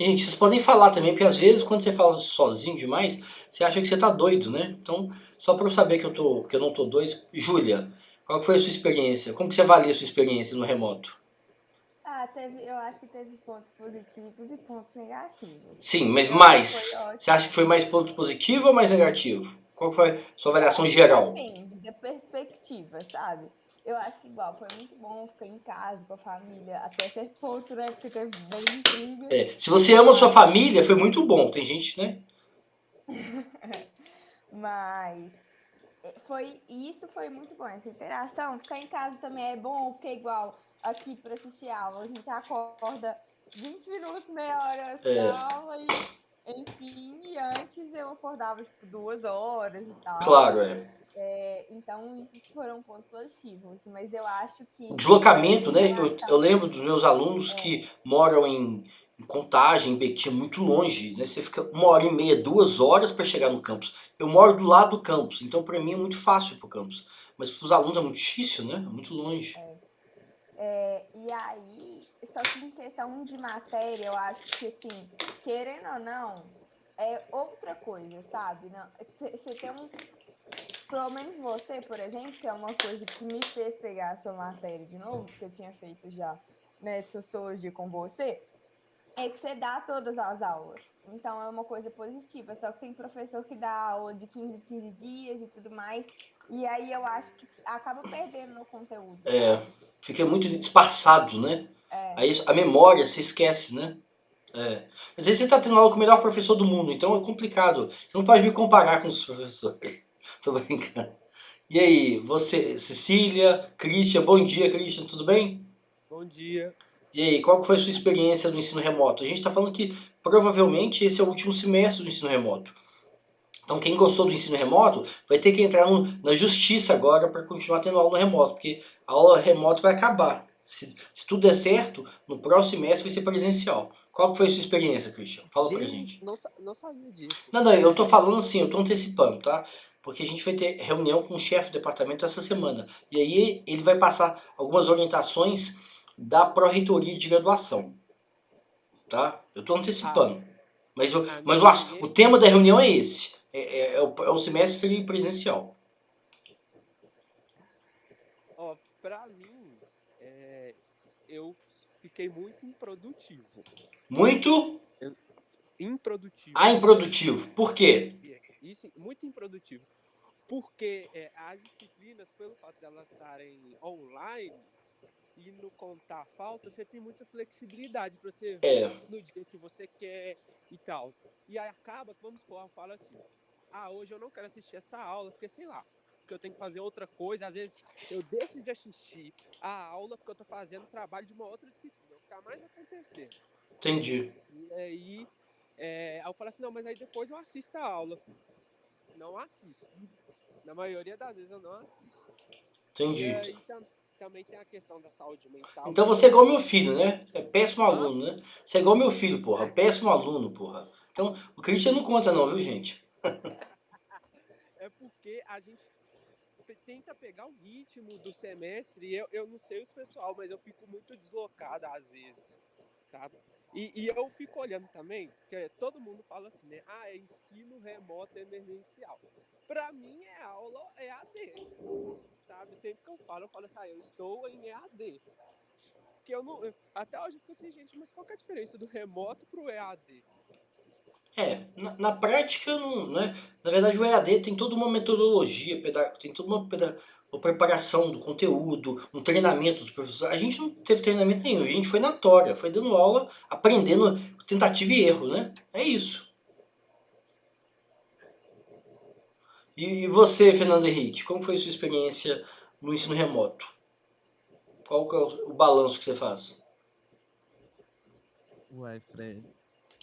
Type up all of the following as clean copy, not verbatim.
Gente, vocês podem falar também, porque às vezes quando você fala sozinho demais, você acha que você tá doido, né? Então, só para eu saber que eu não tô doido, Júlia, qual que foi a sua experiência? Como que você avalia a sua experiência no remoto? Ah, eu acho que teve pontos positivos e pontos negativos. Sim, mas Eu acho que foi mais. Você acha ótimo. que foi mais ponto positivo ou mais negativo? Qual que foi a sua Eu avaliação acho que geral? depende da perspectiva, sabe? Eu acho que igual foi muito bom ficar em casa com a família até certo ponto, né? Porque teve bem intriga, É, se você ama a sua mas família, foi muito bom. Tem gente, né? mas isso foi muito bom, essa interação. Ficar em casa também é bom, porque igual aqui para assistir aula, a gente acorda 20 minutos, meia hora antes da É, aula e enfim, e antes eu acordava tipo 2 horas e tal. claro, é. Então, isso foram pontos positivos, mas eu acho O que deslocamento, em né? Eu relação. lembro dos meus alunos É, que moram em Contagem, em Betim, muito longe, né? Você fica 1 hora e meia, 2 horas para chegar no campus. Eu moro do lado do campus, então para mim é muito fácil ir pro campus. Mas para os alunos é muito difícil, né? É muito longe. e aí, só que em questão de matéria, eu acho que, assim, querendo ou não, é outra coisa, sabe? Não, você tem um. Pelo menos você, por exemplo, que é uma coisa que me fez pegar a sua matéria de novo, porque eu tinha feito já, né, de sociologia com você, é que você dá todas as aulas. Então é uma coisa positiva. Só que tem professor que dá aula de 15 em 15 dias e tudo mais. E aí eu acho que acaba perdendo no conteúdo, É, sabe? fica muito disfarçado, né? É, Aí a memória se esquece, né? É. Mas aí você tá tendo aula com o melhor professor do mundo, então é complicado. Você não pode me comparar com os professores. Tô brincando. E aí, você, Cecília, Christian, bom dia, Christian, tudo bem? Bom dia. E aí, qual que foi a sua experiência no ensino remoto? A gente está falando que provavelmente esse é o último semestre do ensino remoto. Então, quem gostou do ensino remoto vai ter que entrar na justiça agora para continuar tendo aula no remoto, porque a aula remoto vai acabar. Se tudo der certo, no próximo semestre vai ser presencial. Qual que foi a sua experiência, Christian? Fala pra Gente, gente. não sabia disso. Não, não, eu tô falando assim, eu tô antecipando, tá? Porque a gente vai ter reunião com o chefe do departamento essa semana. E aí ele vai passar algumas orientações da Pró-Reitoria de Graduação, tá? Eu tô A, antecipando. Mas, a mas minha o experiência, tema da reunião é esse. É o semestre presencial. ó, pra mim, eu fiquei muito improdutivo. Muito Eu- improdutivo. improdutivo. Por quê? Isso, muito improdutivo. Porque as disciplinas, pelo fato de elas estarem online e não contar falta, você tem muita flexibilidade para você vir É, no dia que você quer e tal. E aí acaba, vamos supor, eu falo assim, hoje eu não quero assistir essa aula, porque sei lá, porque eu tenho que fazer outra coisa. Às vezes eu deixo de assistir a aula porque eu estou fazendo trabalho de uma outra disciplina, é o que está mais acontecendo. entendi. E aí eu falo assim, não, mas aí depois eu assisto a aula. Não assisto. Na maioria das vezes eu não assisto. E Entendi. aí também tem a questão da saúde mental, Então que você é eu igual meu fico. filho, né? É péssimo Hã? aluno, né? Você é igual meu filho, porra. Péssimo aluno, porra. Então, o Christian não conta não, viu, gente? É porque a gente tenta pegar o ritmo do semestre. E eu não sei os pessoal, mas eu fico muito deslocado às vezes, tá? E eu fico olhando também, que todo mundo fala assim, né? É ensino remoto emergencial. Para mim é aula EAD, sabe? Sempre que eu falo assim, eu estou em EAD. Porque eu não. Até hoje eu fico assim, gente, mas qual que é a diferença do remoto pro EAD? É, na prática, não, né? Na verdade, o EAD tem toda uma metodologia, tem toda uma preparação do conteúdo, um treinamento dos professores. A gente não teve treinamento nenhum, a gente foi na tora, foi dando aula, aprendendo tentativa e erro, né? É isso. E você, Fernando Henrique, como foi a sua experiência no ensino remoto? Qual que é o balanço que você faz? Uai, Fred,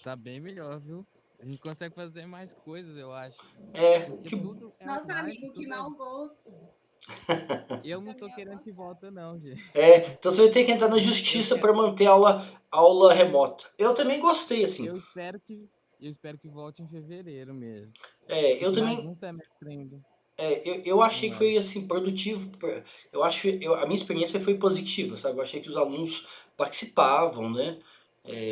tá bem melhor, viu? A gente consegue fazer mais coisas, eu acho. É, Porque que, tudo é Nossa, online, amigo, que tudo é. mau gosto. Eu não Pra mim tô é o querendo que contrário. volta, não, gente. então você vai ter que entrar na Eu justiça quero. para manter aula remota. Eu também gostei, assim. Eu espero que. Eu espero que volte em fevereiro mesmo. Eu Fique mais também um semestre ainda eu achei que online. foi assim produtivo. A minha experiência foi positiva, sabe? Eu achei que os alunos participavam, né?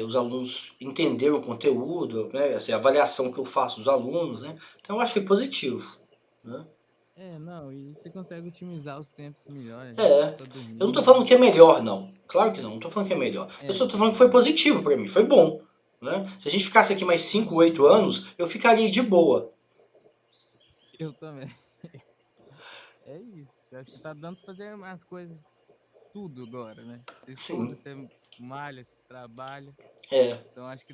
os alunos entenderam o conteúdo, né? Assim, a avaliação que eu faço dos alunos, né? Então eu acho que é positivo, né? Não, e você consegue otimizar os tempos melhor, às vezes É, tá eu não tô dormindo, né? falando que é melhor, não. Claro que não tô falando que é melhor. Eu só É, tô falando que foi positivo pra mim, foi bom, né? Se a gente ficasse aqui mais 5, 8 anos, eu ficaria de boa. eu também. É isso. Eu acho que tá dando pra fazer as coisas tudo agora, né? Você estuda, Sim, você malha, você trabalha. é, Então acho que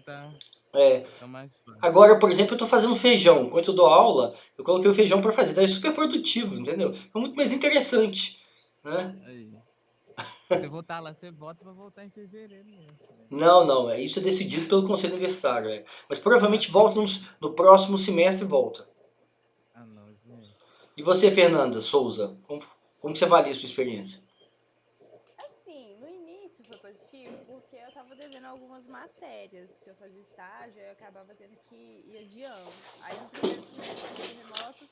é. tá mais fácil. Agora, por exemplo, eu tô fazendo feijão. Enquanto eu dou aula, eu coloquei o feijão pra fazer. Então é super produtivo, entendeu? É muito mais interessante, né? Aí. Se você voltar lá, você volta pra voltar em fevereiro mesmo. Né? Não, não, isso é decidido pelo conselho universitário, mas Ah, provavelmente volta no próximo semestre volta. ah, não, gente. E você, Fernanda Souza, como você avalia a sua experiência? Assim, no início foi positivo porque eu tava devendo algumas matérias, porque eu fazia estágio e eu acabava tendo que ir adiando. Aí no primeiro semestre do remoto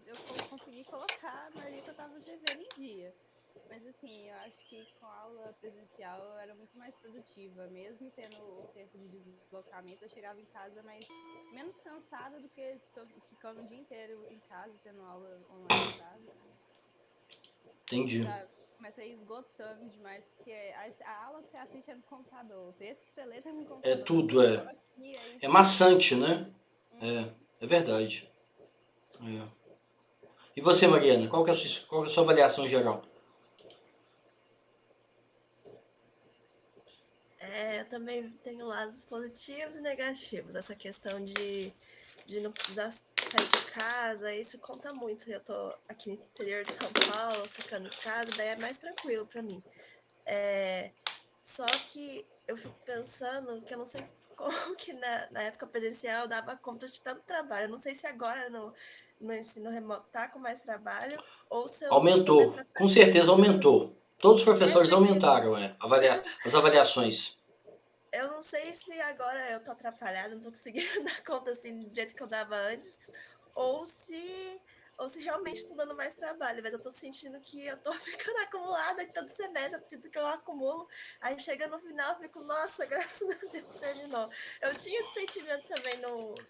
eu consegui colocar a maioria que eu tava devendo em dia. Mas assim, eu acho que com a aula presencial eu era muito mais produtiva, mesmo tendo o tempo de deslocamento, eu chegava em casa menos cansada do que ficando o dia inteiro em casa tendo aula online, sabe? Acho que Entendi. começa a ir esgotando demais, porque a aula que você assiste é no computador, o texto que você lê tá no É computador, tudo, depois cola aqui, aí é fica. maçante, né? É, Uhum. é verdade. É. E você, Mariana, qual que é a sua avaliação geral? Eu também tenho lados positivos e negativos. Essa questão de não precisar sair de casa, isso conta muito. Eu tô aqui no interior de São Paulo, ficando em casa, daí é mais tranquilo para mim. Só que eu fico pensando que eu não sei como que na época presencial eu dava conta de tanto trabalho. Eu não sei se agora no ensino remoto tá com mais trabalho ou se eu tô me Aumentou, com atrapalhando. certeza aumentou. Todos os professores Porque aumentaram, as avaliações. eu não sei se agora eu tô atrapalhada, não tô conseguindo dar conta assim do jeito que eu dava antes, ou se, ou se realmente estou dando mais trabalho, mas eu tô sentindo que eu tô ficando acumulada em todo semestre, eu sinto que eu acumulo, aí chega no final eu fico, nossa, graças a Deus terminou. Eu tinha esse sentimento também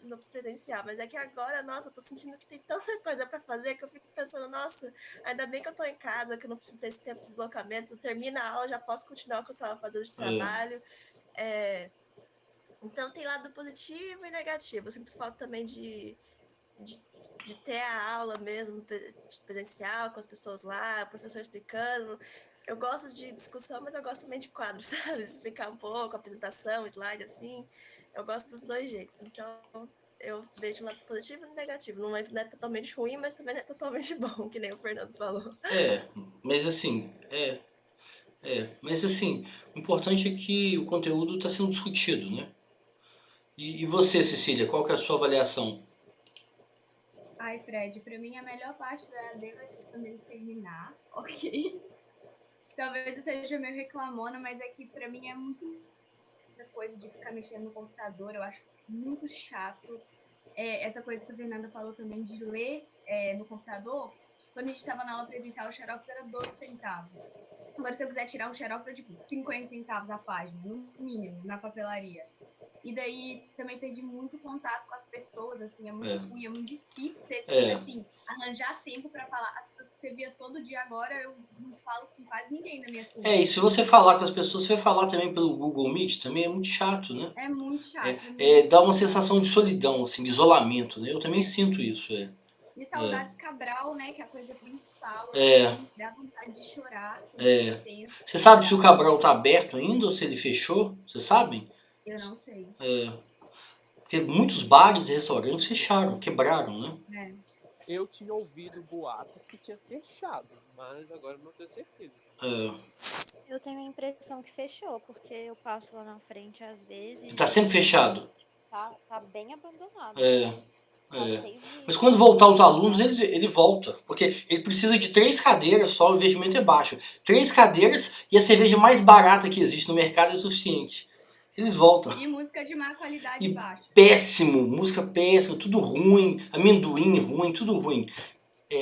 no presencial, mas é que agora, nossa, eu tô sentindo que tem tanta coisa para fazer que eu fico pensando, nossa, ainda bem que eu tô em casa, que eu não preciso ter esse tempo de deslocamento, termina a aula, já posso continuar o que eu tava fazendo de É, trabalho. Então tem lado positivo e negativo. Eu sinto falta também de, de ter a aula mesmo presencial, com as pessoas lá, o professor explicando. Eu gosto de discussão, mas eu gosto também de quadros, sabe? Explicar um pouco, apresentação, slide, assim. Eu gosto dos dois jeitos. Então, eu vejo um lado positivo e negativo. Não é totalmente ruim, mas também não é totalmente bom, que nem o Fernando falou. é, mas assim, mas assim, o importante é que o conteúdo está sendo discutido, né? E você, Cecília, qual que é a sua avaliação? Ai, Fred, pra mim a melhor parte do EAD vai ser quando ele terminar, ok? Talvez eu seja meio reclamona, mas é que pra mim é muito essa coisa de ficar mexendo no computador, eu acho muito chato. Essa coisa que a Fernanda falou também de ler no computador, quando a gente estava na aula presencial, o xerox era 12 centavos. Agora, se eu quiser tirar um xerox, é tipo 50 centavos a página, no mínimo, na papelaria. E daí também perdi muito contato com as pessoas, assim, é muito É, ruim, é muito difícil você, é, assim, arranjar tempo para falar. As pessoas que você via todo dia agora, eu não falo com quase ninguém da minha turma. e se você falar com as pessoas, você vai falar também pelo Google Meet, também é muito chato, né? É muito chato, é Dá muito uma chato. sensação de solidão, assim, de isolamento, né? Eu também sinto isso, E Saudades Cabral, né, que é a coisa principal, É, assim, dá vontade de chorar, quando você é. pensa, Você sabe se o saudade. Cabral tá aberto ainda ou se ele fechou? Vocês sabem? Eu não sei, Porque muitos bares e restaurantes fecharam, quebraram, né? né? Eu tinha ouvido boatos que tinha fechado, mas agora não tenho certeza. É, Eu tenho a impressão que fechou, porque eu passo lá na frente às vezes tá sempre e fechado. tá bem abandonado, É, assim. Tá é. cheio Mas de quando voltar os alunos, lugares. ele volta. Porque ele precisa de 3 cadeiras só, o investimento é baixo. 3 cadeiras e a cerveja mais barata que existe no mercado é suficiente. Eles voltam. E música de má qualidade E baixa. péssimo, música péssima, tudo ruim, amendoim ruim, tudo ruim.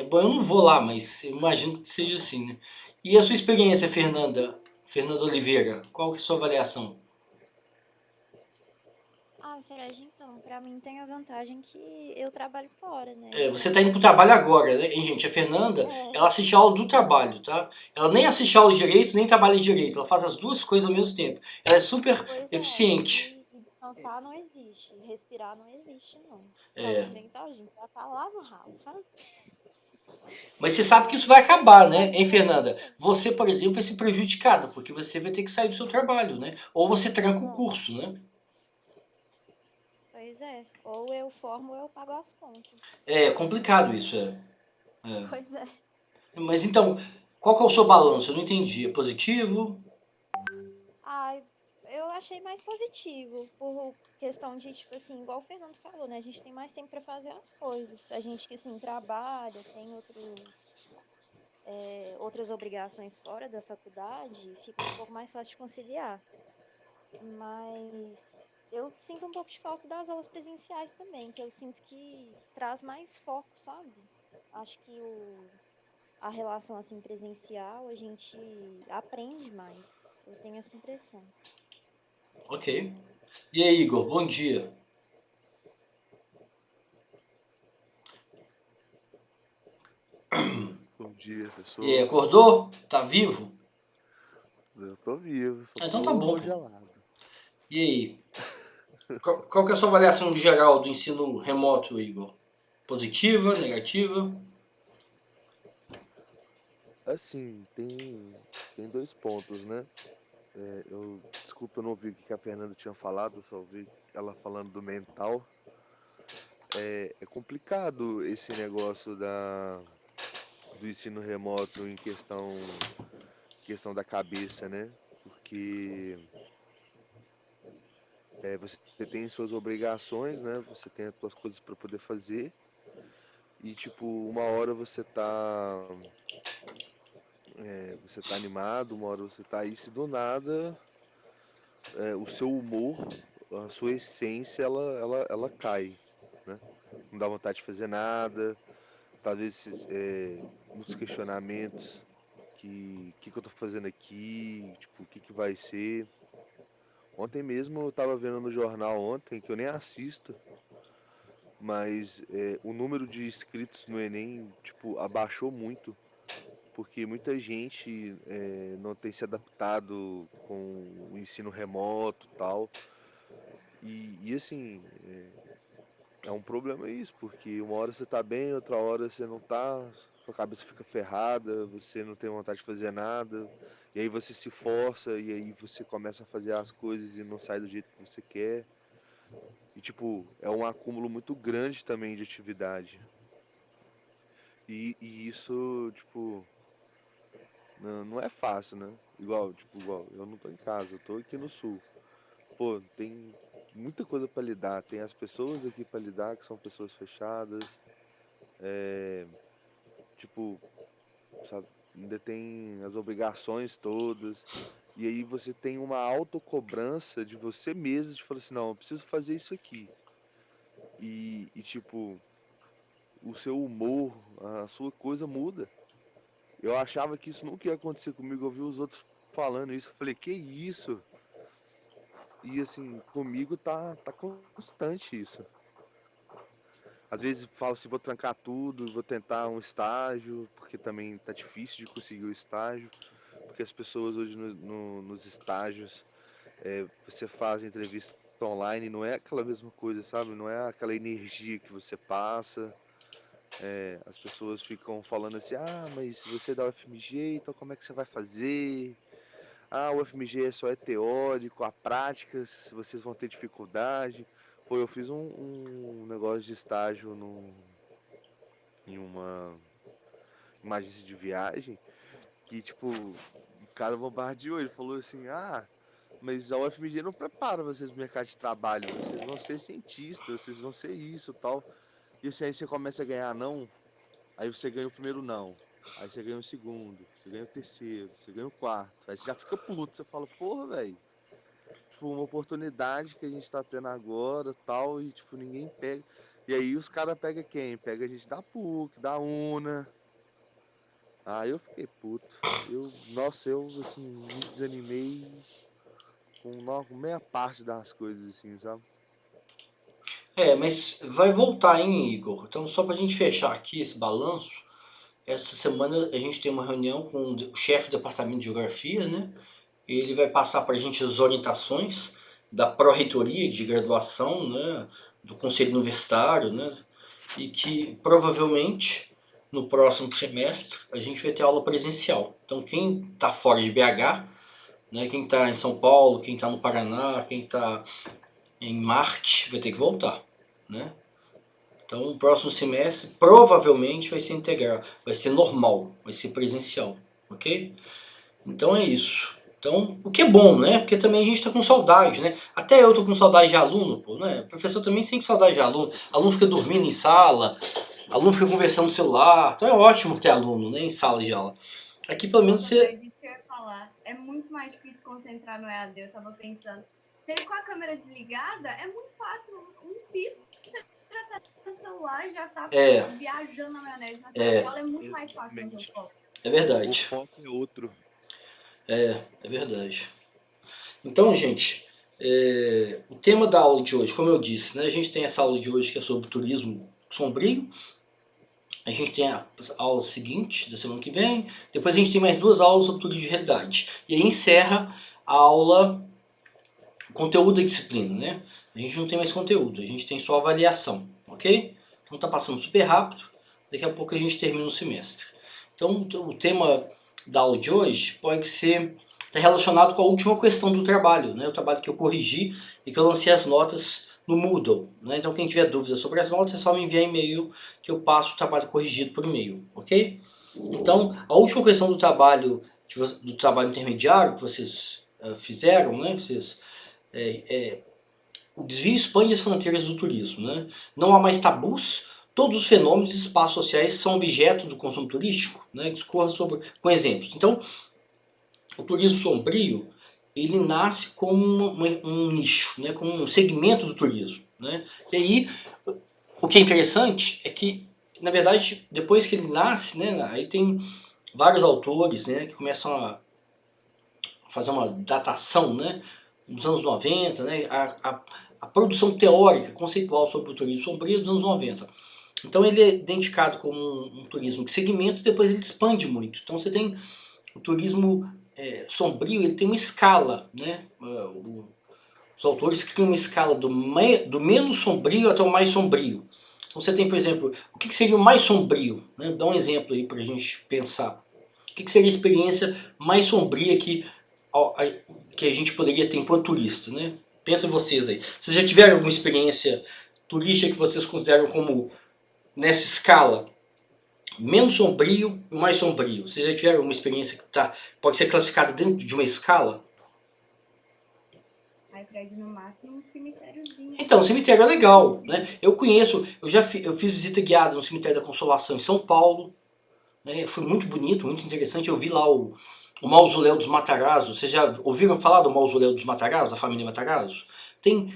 Bom, eu não vou lá, mas eu imagino que seja assim, né? E a sua experiência, Fernanda Oliveira, qual que é a sua avaliação? Ah, Fred, então, pra mim tem a vantagem que eu trabalho fora, né? Você Então, tá indo pro trabalho agora, né? Hein, gente? A Fernanda, é, ela assiste aula do trabalho, tá? Ela nem assiste aula de direito, nem trabalha de direito. Ela faz as duas coisas ao mesmo tempo. Ela é super pois é, eficiente. e descansar não existe, respirar não existe, não. É. Saúde mental, a gente já tá lá no ralo, sabe? Mas você sabe que isso vai Mas eu acabar, né, faço hein, pra Fernanda? você. Você, por exemplo, vai ser prejudicada, porque você vai ter que sair do seu trabalho, né? Ou você tranca o É, curso, né? pois é, ou eu formo ou eu pago as contas. É complicado isso, é. É. Pois é. Mas então, qual que é o seu balanço? Eu não entendi. É positivo? Ai, eu achei mais positivo, por questão de, tipo assim, igual o Fernando falou, né? A gente tem mais tempo pra fazer as coisas. A gente que, assim, trabalha, tem outras obrigações fora da faculdade, fica um pouco mais fácil de conciliar. Mas eu sinto um pouco de falta das aulas presenciais também, que eu sinto que traz mais foco, sabe? Acho que a relação, assim, presencial, a gente aprende mais. Eu tenho essa impressão. Ok. E aí, Igor, bom dia. Bom dia, E aí, pessoal. acordou? Tá vivo? Eu tô vivo, só Ah, então tá tô bom, pô. congelado. E aí? Qual que é a sua avaliação geral do ensino remoto, Igor? Positiva, negativa? Assim, tem dois pontos, né? Desculpa, eu não ouvi o que a Fernanda tinha falado, eu só ouvi ela falando do mental. É complicado esse negócio do ensino remoto em questão da cabeça, né? Porque você tem suas obrigações, né? Você tem as suas coisas para poder fazer. E, tipo, uma hora você tá animado, uma hora você tá aí, se do nada, o seu humor, a sua essência, ela cai, né? Não dá vontade de fazer nada, talvez muitos questionamentos, que eu tô fazendo aqui, tipo, o que vai ser. Ontem mesmo eu tava vendo no jornal ontem, que eu nem assisto, mas o número de inscritos no Enem, tipo, abaixou muito. Porque muita gente não tem se adaptado com o ensino remoto e tal. E assim, é um problema isso, porque uma hora você tá bem, outra hora você não tá, sua cabeça fica ferrada, você não tem vontade de fazer nada, e aí você se força, e aí você começa a fazer as coisas e não sai do jeito que você quer. E tipo, é um acúmulo muito grande também de atividade. E isso, tipo, não é fácil, né? Igual, eu não tô em casa, eu tô aqui no sul. Pô, tem muita coisa pra lidar. Tem as pessoas aqui pra lidar, que são pessoas fechadas. É, tipo, sabe, ainda tem as obrigações todas. E aí você tem uma autocobrança de você mesmo, de falar assim, não, eu preciso fazer isso aqui. Tipo, o seu humor, a sua coisa muda. Eu achava que isso nunca ia acontecer comigo, eu vi os outros falando isso, eu falei, que isso? E assim, comigo tá constante isso. Às vezes falo assim, vou trancar tudo, vou tentar um estágio, porque também tá difícil de conseguir o estágio, porque as pessoas hoje nos estágios, você faz entrevista online, não é aquela mesma coisa, sabe? Não é aquela energia que você passa. As pessoas ficam falando assim, ah, mas você é da UFMG, então como é que você vai fazer? Ah, o FMG só é teórico, a prática, se vocês vão ter dificuldade. Pô, eu fiz um negócio de estágio em uma agência de viagem que, tipo, o cara bombardeou, ele falou assim, ah, mas a UFMG não prepara vocês no mercado de trabalho, vocês vão ser cientistas, vocês vão ser isso e tal. E assim, aí você começa a ganhar não, aí você ganha o primeiro não. Aí você ganha o segundo, você ganha o terceiro, você ganha o quarto. Aí você já fica puto, você fala, porra, velho. Tipo, uma oportunidade que a gente tá tendo agora, tal, e tipo, ninguém pega. E aí os caras pegam quem? Pega a gente da PUC, da UNA. Aí eu fiquei puto. Nossa, eu assim, me desanimei com meia parte das coisas, assim, sabe? Mas vai voltar, hein, Igor? Então, só pra gente fechar aqui esse balanço, essa semana a gente tem uma reunião com o chefe do departamento de geografia, né? Ele vai passar pra gente as orientações da pró-reitoria de graduação, né? Do conselho universitário, né? E que provavelmente no próximo semestre a gente vai ter aula presencial. Então, quem está fora de BH, né? Quem está em São Paulo, quem está no Paraná, quem está em Marte, vai ter que voltar, né? Então, o próximo semestre provavelmente vai ser integral, vai ser normal, vai ser presencial, ok? Então é isso. Então, o que é bom, né? Porque também a gente está com saudade, né? Até eu tô com saudade de aluno, pô, né? O professor também sente saudade de aluno. Aluno fica dormindo em sala, aluno fica conversando no celular. Então é ótimo ter aluno, né? Em sala de aula. Aqui pelo menos Nossa, você... foi disso que eu ia falar. É muito mais difícil concentrar no EAD. Eu tava pensando. Se com a câmera desligada, é muito fácil. Um pisco, você já tá no celular e já tá viajando na maionese. Na sala de aula é muito mais fácil manter o foco. É O verdade. foco é outro. É verdade. Então, gente, o tema da aula de hoje, como eu disse, né? A gente tem essa aula de hoje que é sobre turismo sombrio. A gente tem a aula seguinte, da semana que vem. Depois a gente tem mais 2 aulas sobre turismo de realidade. E aí encerra a aula conteúdo da disciplina, né? A gente não tem mais conteúdo, a gente tem só avaliação, ok? Então tá passando super rápido. Daqui a pouco a gente termina o semestre. Então o tema da aula de hoje pode ser... Está relacionado com a última questão do trabalho, né? O trabalho que eu corrigi e que eu lancei as notas no Moodle, né? Então quem tiver dúvidas sobre as notas é só me enviar e-mail que eu passo o trabalho corrigido por e-mail, ok? Então a última questão do trabalho intermediário que vocês fizeram, né? O desvio expande as fronteiras do turismo, né? Não há mais tabus. Todos os fenômenos e espaços sociais são objeto do consumo turístico, né? Discorra com exemplos. Então, o turismo sombrio, ele nasce como um nicho, né? Como um segmento do turismo, né? E aí, o que é interessante é que, na verdade, depois que ele nasce, né? Aí tem vários autores, né? Que começam a fazer uma datação, né? Nos anos 90, né? A produção teórica, conceitual sobre o turismo sombrio dos anos 90. Então ele é identificado como um turismo de segmento e depois ele expande muito. Então você tem o turismo sombrio, ele tem uma escala, né? Os autores criam uma escala do menos sombrio até o mais sombrio. Então você tem, por exemplo, o que seria o mais sombrio? Né? Dá um exemplo aí para a gente pensar. O que seria a experiência mais sombria que a gente poderia ter enquanto turista, né? Pensa vocês aí. Vocês já tiveram alguma experiência turística que vocês consideram como, nessa escala, menos sombrio e mais sombrio? Vocês já tiveram alguma experiência que pode ser classificada dentro de uma escala? Aí, Fred, no máximo, um cemitériozinho. Então, o cemitério é legal, né? Eu conheço, eu fiz visita guiada no cemitério da Consolação em São Paulo, né? Foi muito bonito, muito interessante. Eu vi lá o mausoléu dos Matarazzo. Vocês já ouviram falar do mausoléu dos Matarazzo, da família Matarazzo? Tem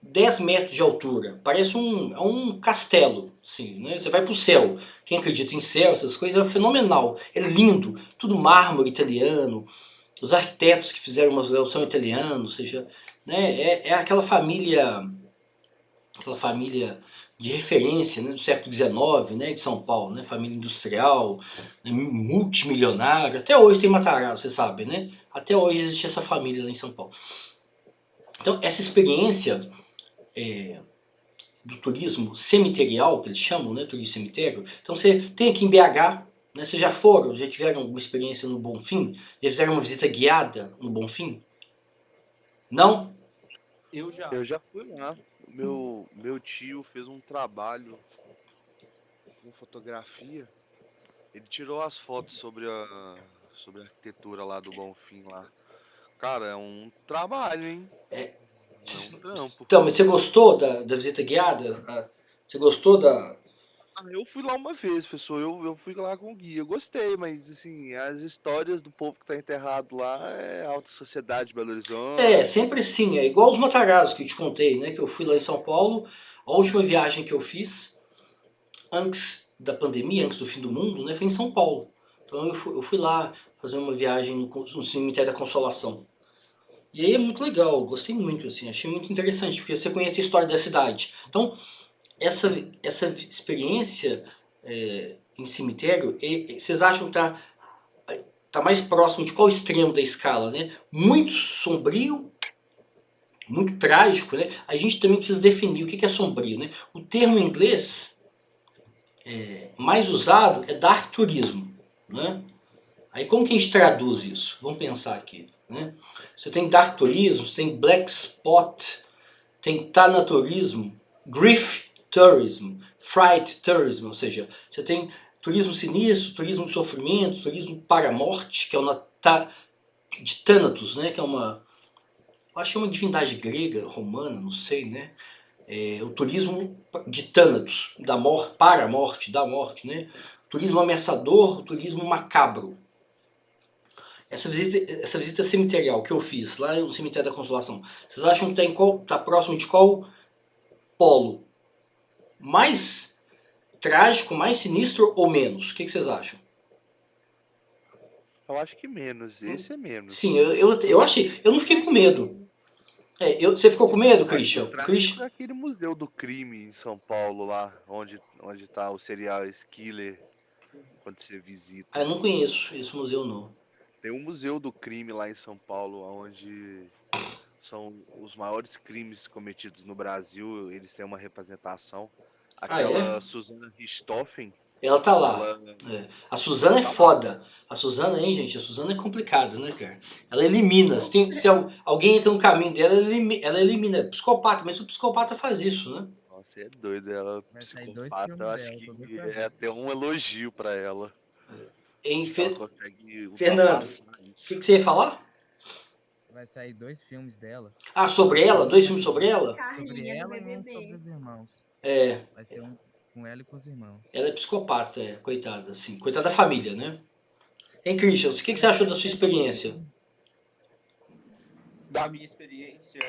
10 metros de altura, parece um castelo, assim, né? Você vai pro céu. Quem acredita em céu, essas coisas, é fenomenal. É lindo, tudo mármore italiano. Os arquitetos que fizeram o mausoléu são italianos, ou seja, né? É aquela família de referência, né, do século XIX, né, de São Paulo, né, família industrial, né, multimilionária. Até hoje tem Matarazzo, você sabe, né? Até hoje existe essa família lá em São Paulo. Então, essa experiência do turismo cemiterial, que eles chamam, né, turismo cemitério. Então, você tem aqui em BH, né, vocês já foram, já tiveram alguma experiência no Bonfim? Já fizeram uma visita guiada no Bonfim? Não? Eu já. Eu já fui lá. Meu tio fez um trabalho com fotografia. Ele tirou as fotos sobre a arquitetura lá do Bonfim lá. Cara, é um trabalho, hein? É um trampo. Então, mas você gostou da visita guiada? Você gostou da... Eu fui lá uma vez, professor. Eu fui lá com o guia. Eu gostei, mas assim, as histórias do povo que tá enterrado lá é alta sociedade de Belo Horizonte. Sempre assim. É igual os Matarazzo que eu te contei, né? Que eu fui lá em São Paulo. A última viagem que eu fiz, antes da pandemia, antes do fim do mundo, né? Foi em São Paulo. Então eu fui lá fazer uma viagem no cemitério da Consolação. E aí é muito legal, eu gostei muito, assim, achei muito interessante, porque você conhece a história da cidade. Então, essa experiência em cemitério, vocês acham que tá mais próximo de qual extremo da escala, né? Muito sombrio, muito trágico, né? A gente também precisa definir o que é sombrio, né? O termo em inglês mais usado é dark turismo, né? Aí como que a gente traduz isso? Vamos pensar aqui, né? Você tem dark turismo, você tem black spot, tem tanaturismo, grief tourism, fright tourism, ou seja, você tem turismo sinistro, turismo de sofrimento, turismo para a morte, que é de Thanatos, né? Que é acho que é uma divindade grega, romana, não sei, né? O turismo de Thanatos, para a morte, da morte, né? Turismo ameaçador, turismo macabro. Essa visita cemiterial que eu fiz lá no cemitério da Consolação, vocês acham que tá próximo de qual polo? Mais trágico, mais sinistro ou menos? O que vocês acham? Eu acho que menos. Esse é menos. Sim, eu achei. Eu não fiquei com medo. Você ficou com medo, Christian? Trágico é aquele museu do crime em São Paulo lá, onde tá o serial killer quando você visita. Eu não conheço esse museu não. Tem um museu do crime lá em São Paulo, onde são os maiores crimes cometidos no Brasil. Eles têm uma representação. Aquela Susana Richthofen. Ela tá lá. A Suzana é foda. A Suzana, hein, gente? A Suzana é complicada, né, cara? Ela elimina. Se alguém entra no caminho dela, ela elimina. É psicopata, mas o psicopata faz isso, né? Nossa, é doido. Ela Vai sair 2 psicopata, filmes eu acho dela, tô doido que pra ver. é até um elogio pra ela. Em Acho que ela consegue Fernando, ultrapassar o isso. que você ia falar? Vai sair 2 filmes dela. Ah, sobre ela? 2 filmes sobre ela? Sobre Carlinha do ela e um sobre BBB. os irmãos. É. Vai ser um com ela e com os irmãos. Ela é psicopata, coitada, assim. Coitada da família, né? Hein, Christian, o que você achou da sua experiência? Da minha experiência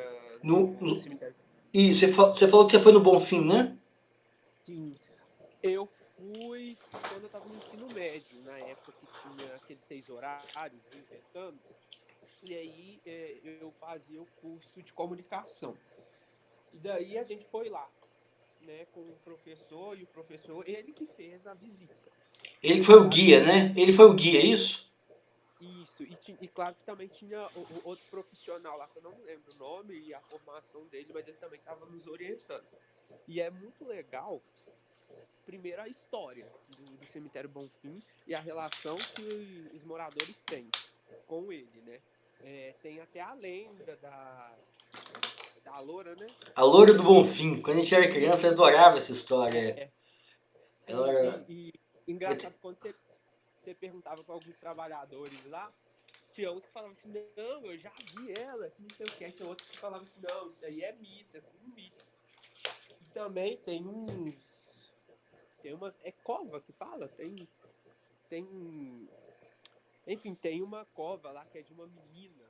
No no cemitério. Isso, você falou que você foi no Bonfim, né? Sim. Eu fui quando eu estava no ensino médio, na época que tinha aqueles 6 horários, inventando. E aí eu fazia o curso de comunicação. E daí a gente foi lá, né, com o professor, e o professor, ele que fez a visita. Ele que foi o guia, né? Ele foi o guia, é isso? Isso, e claro que também tinha outro profissional lá, que eu não lembro o nome e a formação dele, mas ele também estava nos orientando. E é muito legal, primeiro, a história do cemitério Bonfim e a relação que os moradores têm com ele, né? Tem até a lenda da loura, né? A Loura do Bonfim. Quando a gente era criança, eu adorava essa história. Sim, Ela... e engraçado, quando você perguntava para alguns trabalhadores lá, tinha uns que falavam assim, não, eu já vi ela, que não sei o que. Tinha outros que falavam assim, não, isso aí é mito, é um mito. E também tem uma... É cova que fala? Enfim, tem uma cova lá que é de uma menina.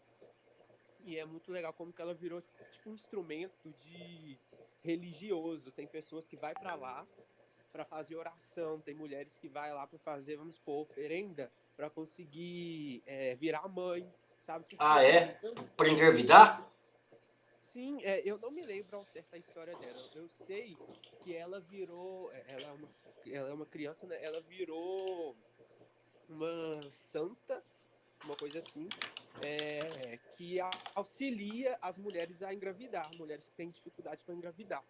E é muito legal como que ela virou tipo um instrumento de religioso. Tem pessoas que vai para lá para fazer oração, tem mulheres que vai lá para fazer, vamos supor, oferenda para conseguir virar mãe, sabe? Porque Para engravidar? Sim, eu não me lembro ao certo a história dela. Eu sei que ela virou, ela é uma criança, né? Ela virou uma santa, uma coisa assim, que auxilia as mulheres a engravidar, mulheres que têm dificuldade para engravidar.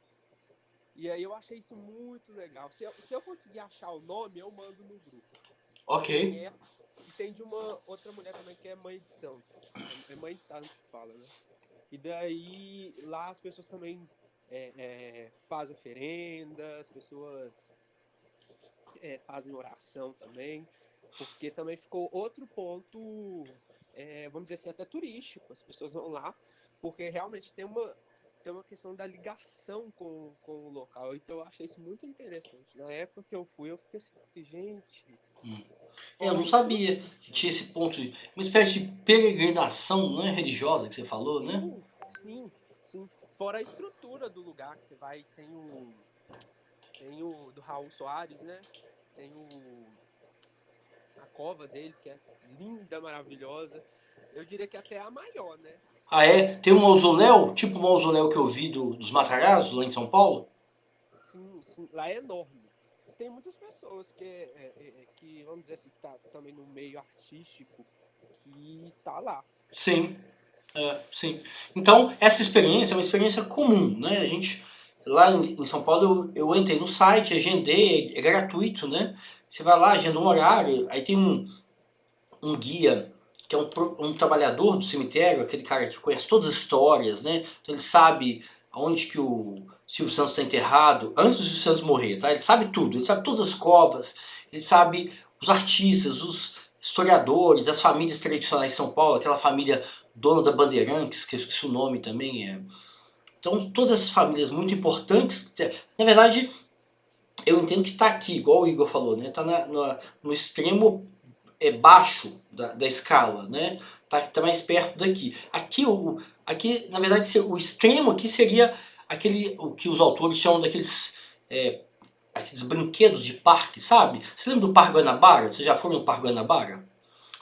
E aí eu achei isso muito legal. Se eu conseguir achar o nome, eu mando no grupo. Ok. E tem de uma outra mulher também que é mãe de santo. É mãe de santo que fala, né? E daí lá as pessoas também fazem oferenda, as pessoas fazem oração também. Porque também ficou outro ponto, vamos dizer assim, até turístico. As pessoas vão lá porque realmente tem uma questão da ligação com o local. Então eu achei isso muito interessante. Na época que eu fui, eu fiquei assim, gente... Eu não sabia que tinha esse ponto de... Uma espécie de peregrinação, não é, religiosa que você falou, né? Sim. Fora a estrutura do lugar que você vai, tem o do Raul Soares, né? Tem a cova dele, que é linda, maravilhosa. Eu diria que até a maior, né? Ah, é? Tem um mausoléu, tipo o mausoléu que eu vi dos Matarazzo, lá em São Paulo? Sim, sim, lá é enorme. Tem muitas pessoas que vamos dizer assim, tá também no meio artístico, que tá lá. Sim, sim. Então, essa experiência é uma experiência comum, né? A gente, lá em São Paulo, eu entrei no site, agendei, é gratuito, né? Você vai lá, agenda um horário, aí tem um guia, que é um trabalhador do cemitério, aquele cara que conhece todas as histórias, né? Então ele sabe aonde que o Silvio Santos está enterrado, antes do Silvio Santos morrer, tá? Ele sabe tudo, ele sabe todas as covas, ele sabe os artistas, os historiadores, as famílias tradicionais de São Paulo, aquela família dona da Bandeirantes, que eu esqueci o nome também. Então, todas essas famílias muito importantes, na verdade, eu entendo que está aqui, igual o Igor falou, né? Está no extremo baixo da escala, né? Tá mais perto daqui. Aqui, na verdade, o extremo aqui seria o que os autores chamam daqueles aqueles brinquedos de parque, sabe? Você lembra do Parque Guanabara? Vocês já foram no Parque Guanabara?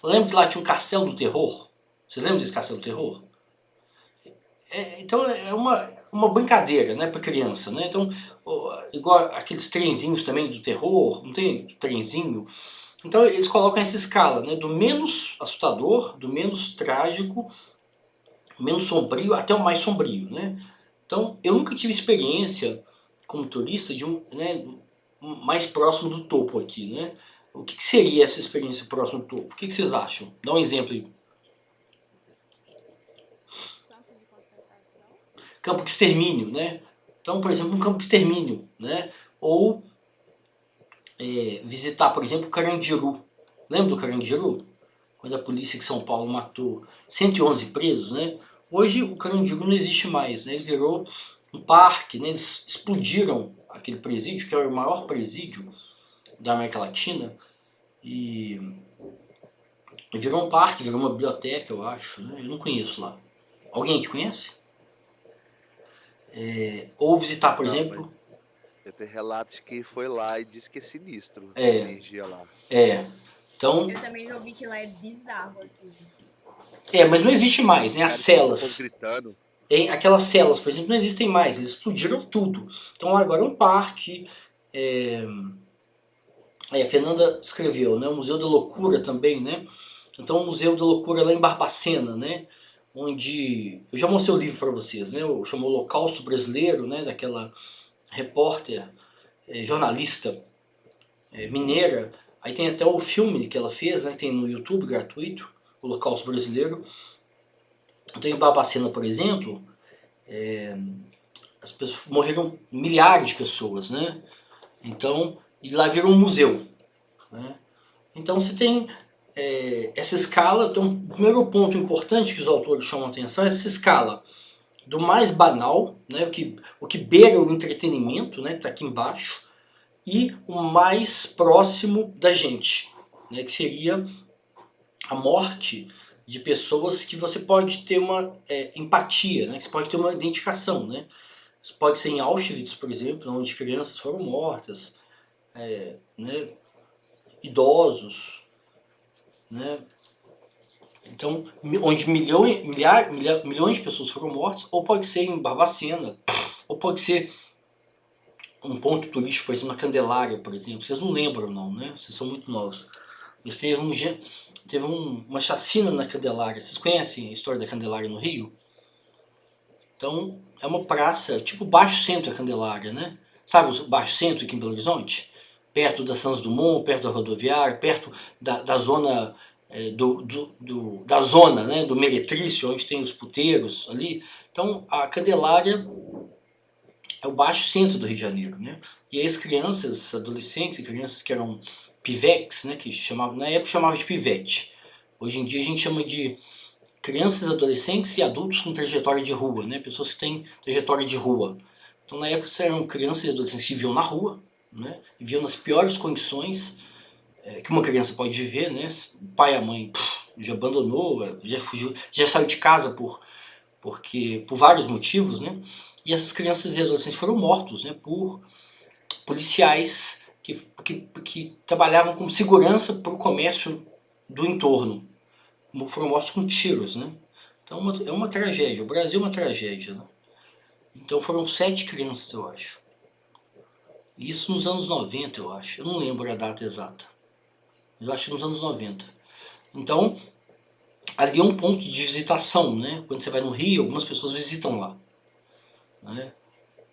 Lembra que lá tinha um Castelo do Terror? Vocês lembram desse Castelo do Terror? Então é uma brincadeira, né, para criança, né? Então, igual aqueles trenzinhos também do terror, não tem trenzinho? Então eles colocam essa escala, né, do menos assustador, do menos trágico, menos sombrio até o mais sombrio, né? Então eu nunca tive experiência como turista de né, mais próximo do topo aqui, né? O que seria essa experiência próximo do topo? O que vocês acham? Dá um exemplo aí. Campo de extermínio, né? Então, por exemplo, um campo de extermínio, né? Ou visitar, por exemplo, Carandiru. Lembra do Carandiru? Quando a polícia de São Paulo matou 111 presos, né? Hoje o Carandiru não existe mais, né? Ele virou um parque, né? Eles explodiram aquele presídio, que é o maior presídio da América Latina, e virou um parque, virou uma biblioteca, eu acho, né? Eu não conheço lá. Alguém que conhece? Ou visitar, por exemplo... Já tem relatos que foi lá e disse que é sinistro a energia lá. Então... Eu também já ouvi que lá é bizarro, assim. Mas não existe mais, né? As celas. Gritando. Aquelas celas, por exemplo, não existem mais. Eles explodiram tudo. Então lá agora é um parque. A Fernanda escreveu, né? O Museu da Loucura também, né? Então o Museu da Loucura lá em Barbacena, né? Onde... Eu já mostrei o livro para vocês, né? Chamou Holocausto Brasileiro, né? Daquela repórter, jornalista mineira. Aí tem até o filme que ela fez, né? Tem no YouTube gratuito, Holocausto Brasileiro. Então em Barbacena, por exemplo, as pessoas, morreram milhares de pessoas, né? Então, e lá virou um museu, né? Então você tem essa escala. Então o primeiro ponto importante que os autores chamam a atenção é essa escala do mais banal, né? o que beira o entretenimento, né? Que está aqui embaixo, e o mais próximo da gente, né? Que seria a morte de pessoas que você pode ter uma empatia, né? Que você pode ter uma identificação, né? Isso pode ser em Auschwitz, por exemplo, onde crianças foram mortas, né? Idosos, né? Então, onde milhões de pessoas foram mortas, ou pode ser em Barbacena, ou pode ser um ponto turístico, por exemplo, na Candelária, por exemplo. Vocês não lembram não, né? Vocês são muito novos. Mas teve uma chacina na Candelária. Vocês conhecem a história da Candelária no Rio? Então, é uma praça, tipo Baixo Centro da Candelária, né? Sabe o Baixo Centro aqui em Belo Horizonte? Perto da Santos Dumont, perto da rodoviária, perto da zona... da zona, né, do Meretrício, onde tem os puteiros ali. Então a Candelária é o baixo centro do Rio de Janeiro, né? E aí as crianças, adolescentes e crianças que eram pivetes, né, que na época chamava de pivete. Hoje em dia a gente chama de crianças, adolescentes e adultos com trajetória de rua, né? Pessoas que têm trajetória de rua. Então na época eram crianças e adolescentes que viviam na rua, né? Viviam nas piores condições que uma criança pode viver, né? O pai e a mãe já abandonou, já fugiu, já saiu de casa por vários motivos, né? E essas crianças e adolescentes foram mortos, né? Por policiais que trabalhavam como segurança para o comércio do entorno. Foram mortos com tiros, né? Então é uma tragédia, o Brasil é uma tragédia, né? Então foram 7 crianças, eu acho. Isso nos anos 90, eu acho. Eu não lembro a data exata. Eu acho que nos anos 90. Então, ali é um ponto de visitação, né? Quando você vai no Rio, algumas pessoas visitam lá, né?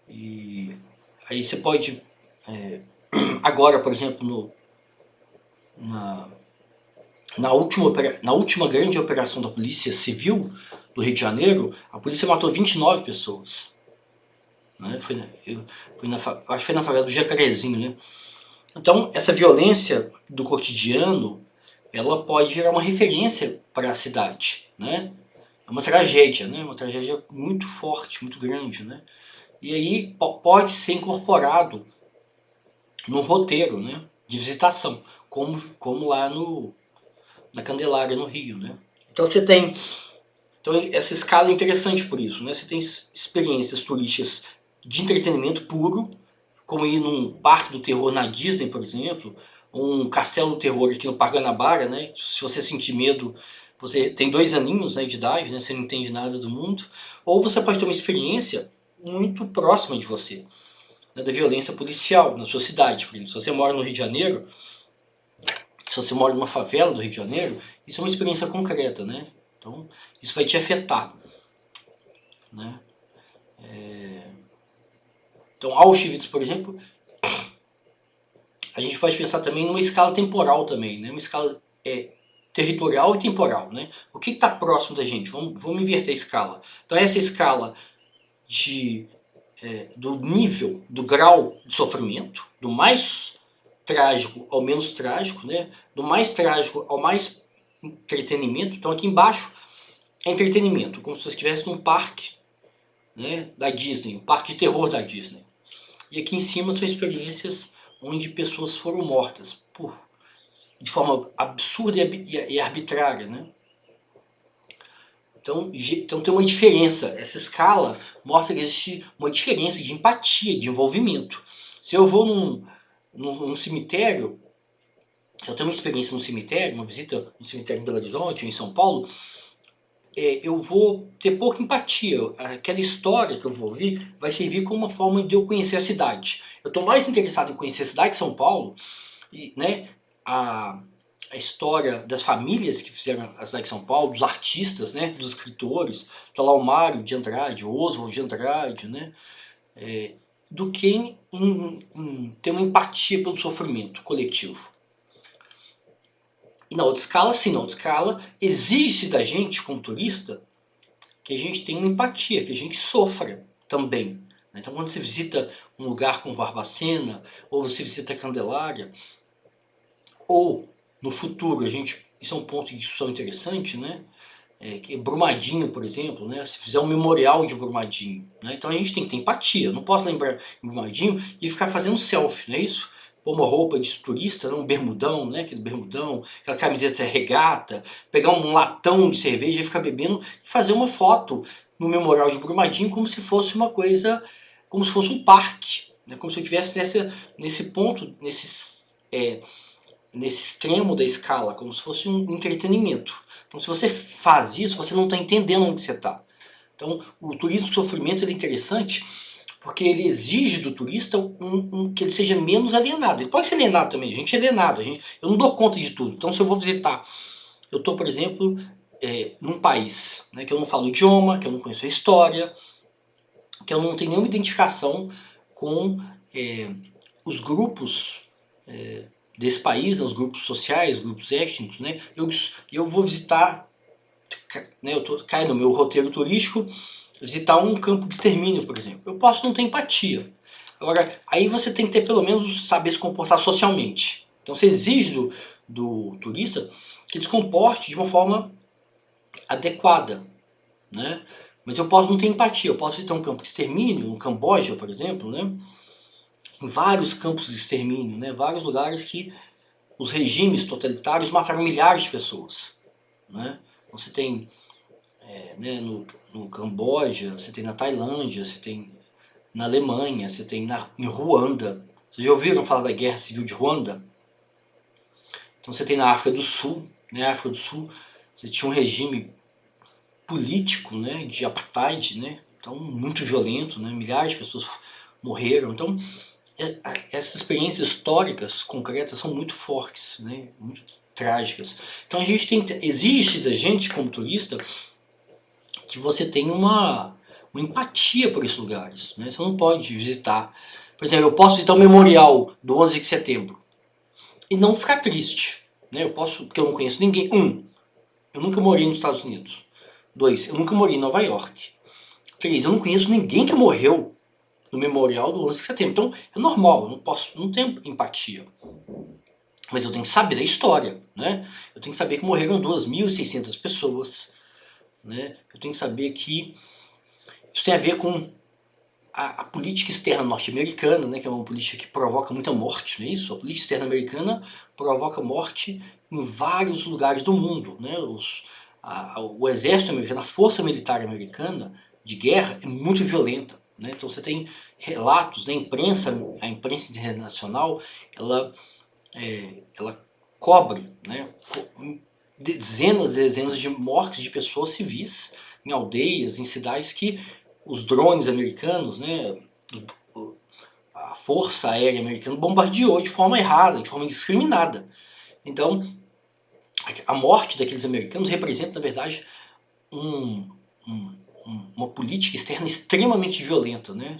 E aí você pode... agora, por exemplo, na última grande operação da Polícia Civil do Rio de Janeiro, a polícia matou 29 pessoas. Né? Acho que foi na favela do Jacarezinho, né? Então, essa violência do cotidiano, ela pode gerar uma referência para a cidade, né? É uma tragédia, né? Uma tragédia muito forte, muito grande, né? E aí pode ser incorporado no roteiro, né? De visitação, como lá na Candelária, no Rio, né? Então você tem... Então essa escala é interessante por isso, né? Você tem experiências turísticas de entretenimento puro, como ir num parque do terror na Disney, por exemplo, um castelo do terror aqui no Parque Guanabara, né? Se você sentir medo, você tem 2 aninhos, né, de idade, né? Você não entende nada do mundo. Ou você pode ter uma experiência muito próxima de você, né, da violência policial na sua cidade. Por exemplo, se você mora no Rio de Janeiro, se você mora numa favela do Rio de Janeiro, isso é uma experiência concreta, né? Então, isso vai te afetar, né? Então, Auschwitz, por exemplo, a gente pode pensar também numa escala temporal também, né? Uma escala territorial e temporal, né? O que está próximo da gente? Vamos inverter a escala. Então, essa escala do nível, do grau de sofrimento, do mais trágico ao menos trágico, né? Do mais trágico ao mais entretenimento. Então, aqui embaixo é entretenimento, como se você estivesse num parque, né, da Disney, um parque de terror da Disney. E aqui em cima são experiências onde pessoas foram mortas de forma absurda e arbitrária, né? Então tem uma diferença. Essa escala mostra que existe uma diferença de empatia, de envolvimento. Se eu vou num cemitério, eu tenho uma experiência no cemitério, uma visita no cemitério em Belo Horizonte ou em São Paulo, eu vou ter pouca empatia. Aquela história que eu vou ouvir vai servir como uma forma de eu conhecer a cidade. Eu estou mais interessado em conhecer a cidade de São Paulo, né, a história das famílias que fizeram a cidade de São Paulo, dos artistas, né, dos escritores, tá lá o Mário de Andrade, o Oswald de Andrade, né, do que em ter uma empatia pelo sofrimento coletivo. E na outra escala, sim, na outra escala, exige da gente, como turista, que a gente tenha uma empatia, que a gente sofra também. Então, quando você visita um lugar como Barbacena, ou você visita a Candelária, ou no futuro, isso é um ponto de discussão interessante, né? Que Brumadinho, por exemplo, né? Se fizer um memorial de Brumadinho, né? Então a gente tem que ter empatia. Eu não posso lembrar de Brumadinho e ficar fazendo selfie, não é isso? Pôr uma roupa de turista, um bermudão, né? Aquele bermudão, aquela camiseta regata, pegar um latão de cerveja e ficar bebendo e fazer uma foto no memorial de Brumadinho como se fosse uma coisa, como se fosse um parque, né? Como se eu estivesse nesse ponto, nesse extremo da escala, como se fosse um entretenimento. Então, se você faz isso, você não está entendendo onde você está. Então, o turismo de sofrimento é interessante porque ele exige do turista que ele seja menos alienado. Ele pode ser alienado também, a gente é alienado, eu não dou conta de tudo. Então, se eu vou visitar, eu estou, por exemplo, num país, né, que eu não falo o idioma, que eu não conheço a história, que eu não tenho nenhuma identificação com os grupos desse país, né, os grupos sociais, grupos étnicos, né? Eu vou visitar, né, cai no meu roteiro turístico, visitar um campo de extermínio, por exemplo. Eu posso não ter empatia. Agora, aí você tem que ter pelo menos saber se comportar socialmente. Então você exige do turista que ele se comporte de uma forma adequada, né? Mas eu posso não ter empatia. Eu posso visitar um campo de extermínio, no Camboja, por exemplo, né? Em vários campos de extermínio, né? Vários lugares que os regimes totalitários mataram milhares de pessoas, né? Você tem né, no Camboja, você tem na Tailândia, você tem na Alemanha, você tem em Ruanda. Vocês já ouviram falar da Guerra Civil de Ruanda? Então você tem na África do Sul, né? Na África do Sul você tinha um regime político, né, de apartheid, né, então muito violento, né, milhares de pessoas morreram. Então essas experiências históricas concretas são muito fortes, né, muito trágicas. Então a gente exige da gente como turista que você tenha uma empatia por esses lugares, né? Você não pode visitar, por exemplo, eu posso visitar o memorial do 11 de setembro e não ficar triste, né? Eu posso, porque eu não conheço ninguém. Eu nunca morei nos Estados Unidos. 2, eu nunca morei em Nova York. 3, eu não conheço ninguém que morreu no memorial do 11 de setembro. Então é normal, eu não tenho empatia. Mas eu tenho que saber da história, né? Eu tenho que saber que morreram 2.600 pessoas, né? Eu tenho que saber que isso tem a ver com a política externa norte-americana, né? Que é uma política que provoca muita morte, não é isso? A política externa americana provoca morte em vários lugares do mundo, né? O exército americano, a força militar americana de guerra é muito violenta, né? Então você tem relatos da imprensa, a imprensa internacional, ela cobre, né, dezenas e dezenas de mortes de pessoas civis em aldeias, em cidades que os drones americanos, né, a força aérea americana bombardeou de forma errada, de forma indiscriminada. Então, a morte daqueles americanos representa, na verdade, uma política externa extremamente violenta, né,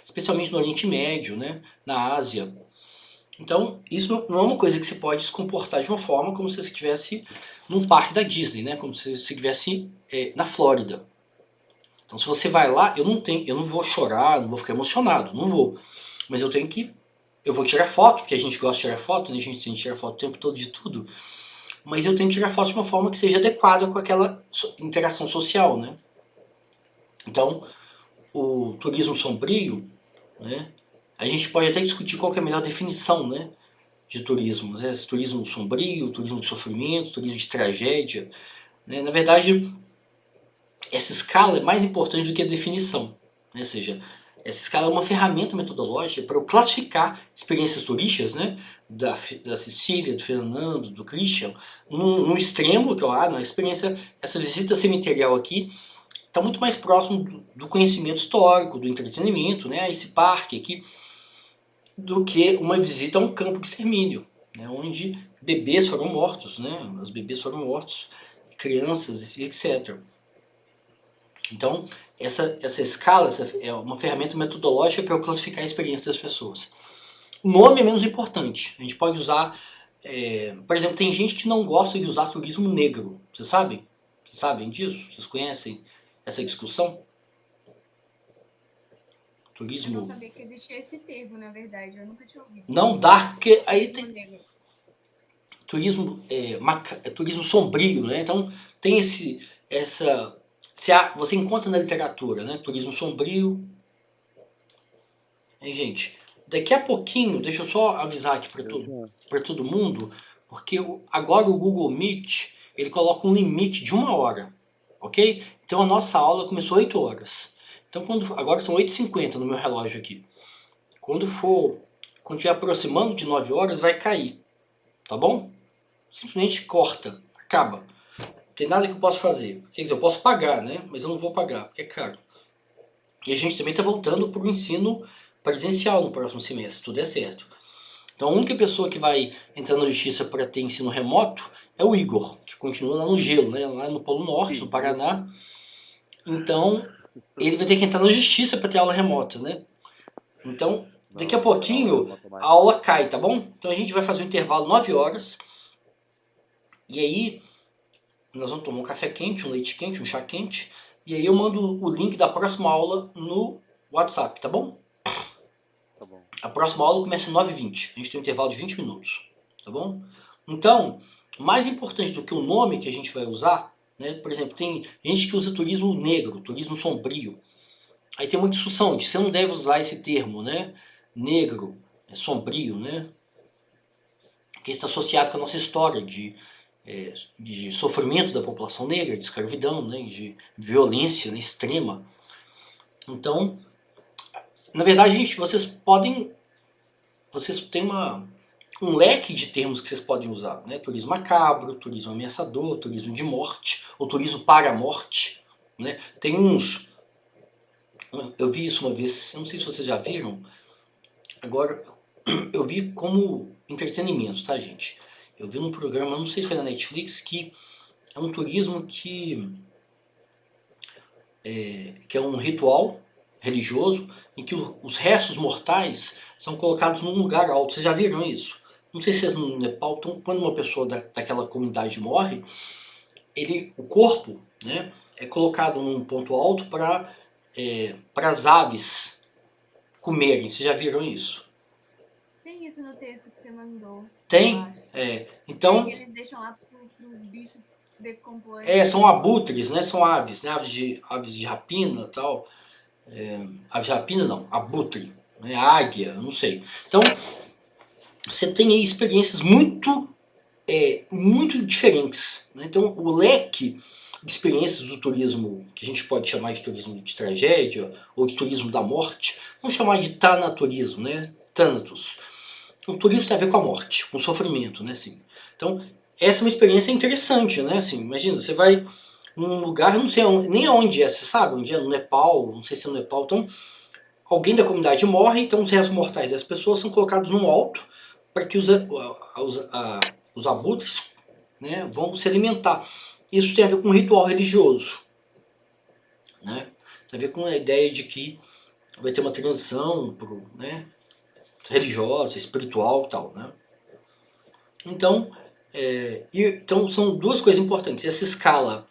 especialmente no Oriente Médio, né, na Ásia. Então, isso não é uma coisa que você pode se comportar de uma forma como se você estivesse num parque da Disney, né? Como se você estivesse na Flórida. Então, se você vai lá, eu não vou chorar, não vou ficar emocionado, não vou. Mas eu vou tirar foto, porque a gente gosta de tirar foto, né? A gente tem que tirar foto o tempo todo de tudo. Mas eu tenho que tirar foto de uma forma que seja adequada com aquela interação social, né? Então, o turismo sombrio, né? A gente pode até discutir qual que é a melhor definição, né, de turismo. Né? Turismo sombrio, turismo de sofrimento, turismo de tragédia. Né? Na verdade, essa escala é mais importante do que a definição. Né? Ou seja, essa escala é uma ferramenta metodológica para eu classificar experiências turísticas, né, da Cecília, do Fernando, do Christian, num extremo, que na experiência, essa visita cemiterial aqui, está muito mais próximo do conhecimento histórico, do entretenimento, né, esse parque aqui, do que uma visita a um campo de extermínio, né, onde bebês foram mortos, né, os bebês foram mortos, crianças, etc. Então, essa escala é uma ferramenta metodológica para eu classificar a experiência das pessoas. O nome é menos importante. A gente pode usar, por exemplo, tem gente que não gosta de usar turismo negro. Vocês sabem? Vocês sabem disso? Vocês conhecem essa discussão? Turismo... Eu não sabia que existia esse termo, na verdade. Eu nunca tinha ouvido. Não dá, porque aí tem... Negro. Turismo sombrio, né? Então, tem você encontra na literatura, né? Turismo sombrio. Hein, gente? Daqui a pouquinho, deixa eu só avisar aqui para todo mundo, porque agora o Google Meet, ele coloca um limite de 1 hora, ok? Então a nossa aula começou 8 horas. Então agora são 8h50 no meu relógio aqui. Quando estiver aproximando de 9 horas, vai cair, tá bom? Simplesmente corta, acaba. Não tem nada que eu possa fazer. Quer dizer, eu posso pagar, né? Mas eu não vou pagar, porque é caro. E a gente também está voltando para o ensino presencial no próximo semestre, se tudo der certo. Então a única pessoa que vai entrar na justiça para ter ensino remoto é o Igor, que continua lá no gelo, né? Lá no Polo Norte, no Paraná. Então ele vai ter que entrar na justiça para ter aula remota, né? Então daqui a pouquinho a aula cai, tá bom? Então a gente vai fazer um intervalo 9 horas. E aí nós vamos tomar um café quente, um leite quente, um chá quente. E aí eu mando o link da próxima aula no WhatsApp, tá bom? Tá bom. A próxima aula começa às 9h20. A gente tem um intervalo de 20 minutos, tá bom? Então, mais importante do que o nome que a gente vai usar, né? Por exemplo, tem gente que usa turismo negro, turismo sombrio. Aí tem uma discussão de você não deve usar esse termo, né? Negro, sombrio, né? Que está associado com a nossa história de sofrimento da população negra, de escravidão, né, de violência, né, extrema. Então, na verdade, gente, vocês têm um leque de termos que vocês podem usar, né? Turismo macabro, turismo ameaçador, turismo de morte, ou turismo para a morte, né? Tem uns... Eu vi isso uma vez, eu não sei se vocês já viram, agora eu vi como entretenimento, tá, gente? Eu vi num programa, não sei se foi na Netflix, que é um turismo que é um ritual religioso em que os restos mortais são colocados num lugar alto. Vocês já viram isso? Não sei se vocês no Nepal, então, quando uma pessoa daquela comunidade morre, o corpo, né, é colocado num ponto alto para as aves comerem. Vocês já viram isso? Tem isso no texto que você mandou. Tem? eu acho. Então, E eles deixam lá pros bichos decomporem. são abutres, né? São aves, né? Aves de rapina e tal. Aves de rapina não, abutre, né? Águia, não sei. Então, você tem aí experiências muito diferentes, né? Então, o leque de experiências do turismo, que a gente pode chamar de turismo de tragédia, ou de turismo da morte, vamos chamar de tanaturismo, né? Thanatos. O turismo tem a ver com a morte, com o sofrimento, né? Assim. Então, essa é uma experiência interessante, né? Assim, imagina, você vai num lugar, não sei nem aonde é, você sabe onde é, no Nepal, não sei se é no Nepal, então alguém da comunidade morre, então os restos mortais das pessoas são colocados num alto para que os abutres, né, vão se alimentar. Isso tem a ver com um ritual religioso, né? Tem a ver com a ideia de que vai ter uma transição né, religiosa, espiritual e tal, né? Então, então são duas coisas importantes. Essa escala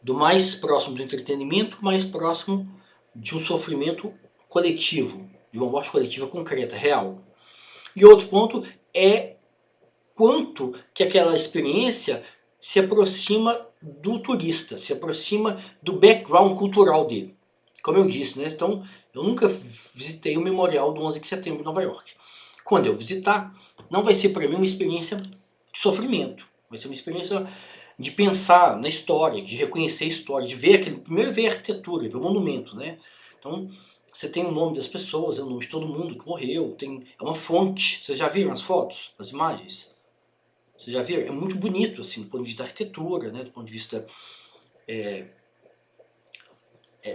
do mais próximo do entretenimento, mais próximo de um sofrimento coletivo, de uma morte coletiva concreta, real. E outro ponto é quanto que aquela experiência se aproxima do turista, se aproxima do background cultural dele. Como eu disse, né? Então, eu nunca visitei o memorial do 11 de setembro em Nova York. Quando eu visitar, não vai ser para mim uma experiência de sofrimento. Vai ser uma experiência de pensar na história, de reconhecer a história, de ver primeiro ver a arquitetura, ver o monumento, né? Então, você tem o nome das pessoas, o nome de todo mundo que morreu, é uma fonte. Vocês já viram as fotos, as imagens? Vocês já viram? É muito bonito, assim, do ponto de vista da arquitetura, né? Do ponto de vista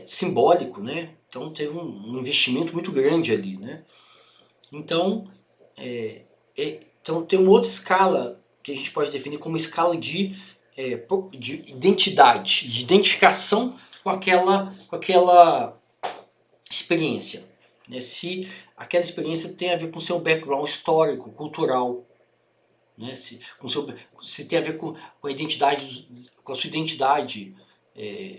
simbólico, né? Então, teve um investimento muito grande ali, né? Então, então tem uma outra escala que a gente pode definir como escala de identidade, de identificação com aquela experiência, né? Se aquela experiência tem a ver com o seu background histórico, cultural, né? Se tem a ver com a identidade, com a sua identidade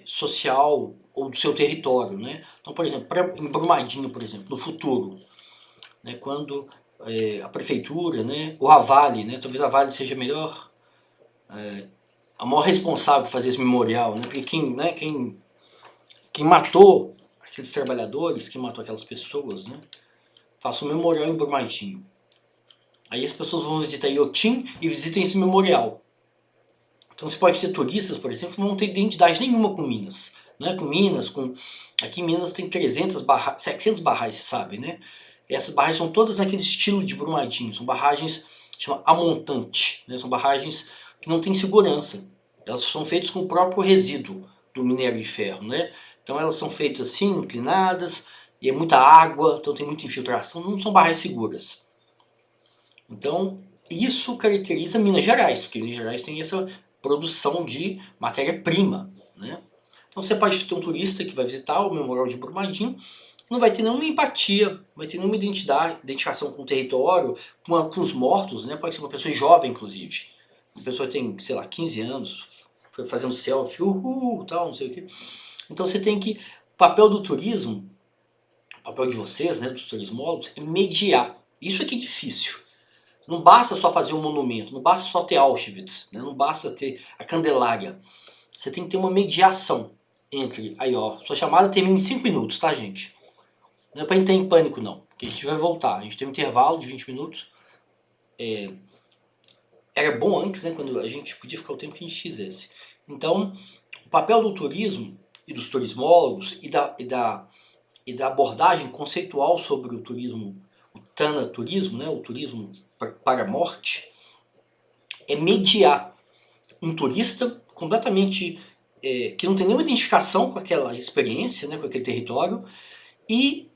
social ou do seu território, né? Então, por exemplo, em Brumadinho, por exemplo, no futuro, né? Quando a prefeitura, né? Ou a Vale, né? Talvez a Vale seja melhor, a maior responsável por fazer esse memorial, né? Porque quem matou aqueles trabalhadores, quem matou aquelas pessoas, né? Faça um memorial em Brumadinho. Aí as pessoas vão visitar Iotim e visitam esse memorial. Então você pode ter turistas, por exemplo, que não tem identidade nenhuma com Minas. Né? Com Minas, aqui em Minas tem 700 barragens, você sabe, né? E essas barragens são todas naquele estilo de Brumadinho. São barragens, chama amontante, né? São barragens que não têm segurança. Elas são feitas com o próprio resíduo do minério de ferro, né? Então elas são feitas assim, inclinadas, e é muita água, então tem muita infiltração, não são barragens seguras. Então, isso caracteriza Minas Gerais, porque Minas Gerais tem essa produção de matéria-prima, né? Então você pode ter um turista que vai visitar o Memorial de Brumadinho, não vai ter nenhuma empatia, não vai ter nenhuma identificação com o território, com os mortos, né? Pode ser uma pessoa jovem, inclusive. Uma pessoa que tem, sei lá, 15 anos, foi fazendo selfie, tal, não sei o quê. Então você tem que... O papel do turismo, o papel de vocês, né, dos turismólogos, é mediar. Isso aqui é difícil. Não basta só fazer um monumento, não basta só ter Auschwitz, né? Não basta ter a Candelária. Você tem que ter uma mediação entre... Aí, ó, sua chamada termina em 5 minutos, tá, gente? Não é pra entrar em pânico, não. Porque a gente vai voltar. A gente tem um intervalo de 20 minutos. Era bom antes, né? Quando a gente podia ficar o tempo que a gente quisesse. Então, o papel do turismo e dos turismólogos e da abordagem conceitual sobre o turismo tanaturismo, né, o turismo para a morte, é mediar um turista completamente que não tem nenhuma identificação com aquela experiência, né, com aquele território, e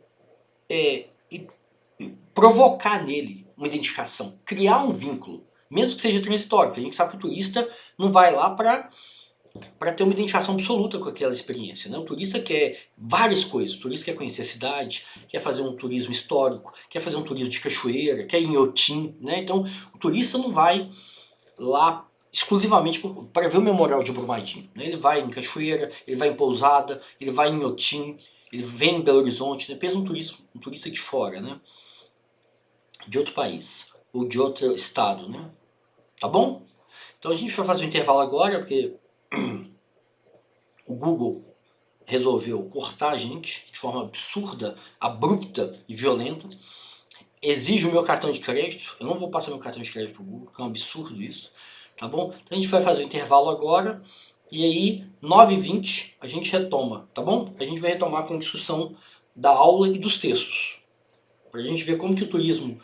provocar nele uma identificação, criar um vínculo, mesmo que seja transitório, porque a gente sabe que o turista não vai lá para ter uma identificação absoluta com aquela experiência, né? O turista quer várias coisas. O turista quer conhecer a cidade, quer fazer um turismo histórico, quer fazer um turismo de cachoeira, quer ir em Inhotim, né? Então, o turista não vai lá exclusivamente para ver o Memorial de Brumadinho, né? Ele vai em Cachoeira, ele vai em Pousada, ele vai em Inhotim, ele vem em Belo Horizonte, né? Pensa um turista de fora, né? De outro país, ou de outro estado, né? Tá bom? Então a gente vai fazer um intervalo agora, porque o Google resolveu cortar a gente de forma absurda, abrupta e violenta. Exige o meu cartão de crédito. Eu não vou passar meu cartão de crédito pro Google, que é um absurdo isso. Tá bom? Então a gente vai fazer o intervalo agora. E aí, 9h20, a gente retoma, tá bom? A gente vai retomar com a discussão da aula e dos textos. Pra gente ver como que o turismo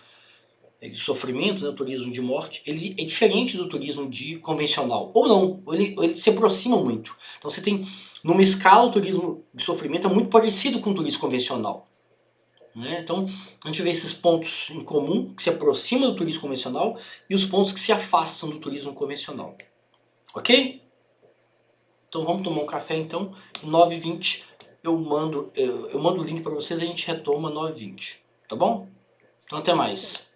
de sofrimento, né, o turismo de morte, ele é diferente do turismo de convencional. Ou não, ele se aproxima muito. Então você tem, numa escala, o turismo de sofrimento é muito parecido com o turismo convencional. Né? Então a gente vê esses pontos em comum, que se aproximam do turismo convencional, e os pontos que se afastam do turismo convencional. Ok? Então vamos tomar um café então, 9h20 eu mando o link para vocês e a gente retoma 9h20. Tá bom? Então até mais.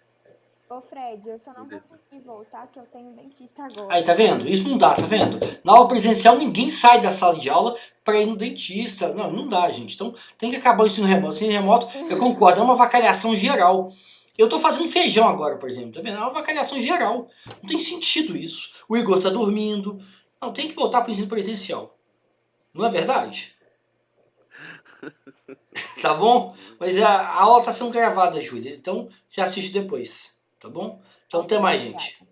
Ô Fred, eu só não vou conseguir voltar que eu tenho dentista agora. Aí, tá vendo? Isso não dá, tá vendo? Na aula presencial, ninguém sai da sala de aula para ir no dentista. Não, não dá, gente. Então, tem que acabar o ensino remoto. O ensino remoto, eu concordo, é uma avacalhação geral. Eu tô fazendo feijão agora, por exemplo, tá vendo? É uma avacalhação geral. Não tem sentido isso. O Igor tá dormindo. Não, tem que voltar pro ensino presencial. Não é verdade? Tá bom? Mas a aula tá sendo gravada, Júlia. Então, você assiste depois. Tá bom? Então, até mais, gente.